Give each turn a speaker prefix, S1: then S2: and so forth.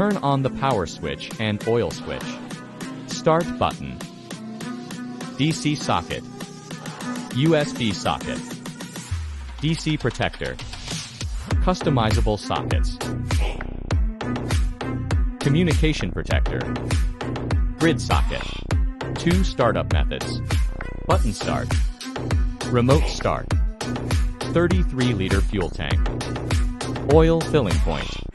S1: Turn on the power switch and oil switch. Start button. DC socket. USB socket. DC protector. Customizable sockets. Communication protector. Grid socket. 2 startup methods. Button start. Remote start. 33-liter fuel tank. Oil filling point.